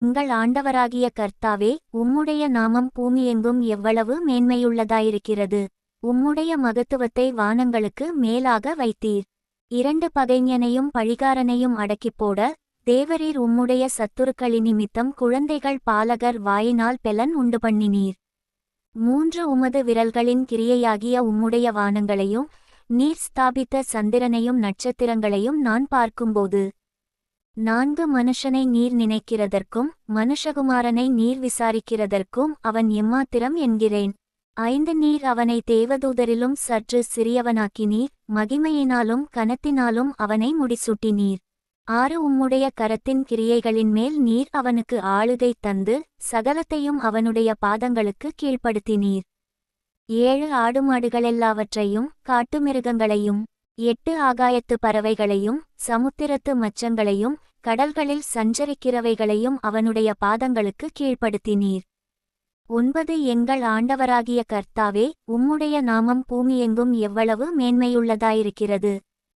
உங்கள் ஆண்டவராகிய கர்த்தாவே, உம்முடைய நாமம் பூமியெங்கும் எவ்வளவு மேன்மையுள்ளதாயிருக்கிறது. உம்முடைய மகத்துவத்தை வானங்களுக்கு மேலாக வைத்தீர். இரண்டு பகைஞனையும் பழிகாரனையும் அடக்கிப்போட தேவரீர் உம்முடைய சத்துருக்களினிமித்தம் குழந்தைகள் பாலகர் வாயினால் பெலன் உண்டுபண்ணினீர். மூன்று உமது விரல்களின் கிரியையாகிய உம்முடைய வானங்களையும் நீர் ஸ்தாபித்த சந்திரனையும் நட்சத்திரங்களையும் நான் பார்க்கும்போது, நான்கு மனுஷனை நீர் நினைக்கிறதற்கும் மனுஷகுமாரனை நீர் விசாரிக்கிறதற்கும் அவன் எம்மாத்திரம் என்கிறேன். ஐந்து நீர் அவனை தேவதூதரிலும் சற்று சிறியவனாக்கினீர், மகிமையினாலும் கனத்தினாலும் அவனை முடிசூட்டினீர். ஆறு உம்முடைய கரத்தின் கிரியைகளின் மேல் நீர் அவனுக்கு ஆளுகை தந்து சகலத்தையும் அவனுடைய பாதங்களுக்கு கீழ்ப்படுத்தினீர். ஏழு ஆடுமாடுகளெல்லாவற்றையும் காட்டுமிருகங்களையும் எட்டு ஆகாயத்து பறவைகளையும் சமுத்திரத்து மச்சங்களையும் கடல்களில் சஞ்சரிக்கிறவைகளையும் அவனுடைய பாதங்களுக்கு கீழ்ப்படுத்தினீர். 9 எங்கள் ஆண்டவராகிய கர்த்தாவே, உம்முடைய நாமம் பூமியெங்கும் எவ்வளவு மேன்மையுள்ளதாயிருக்கிறது.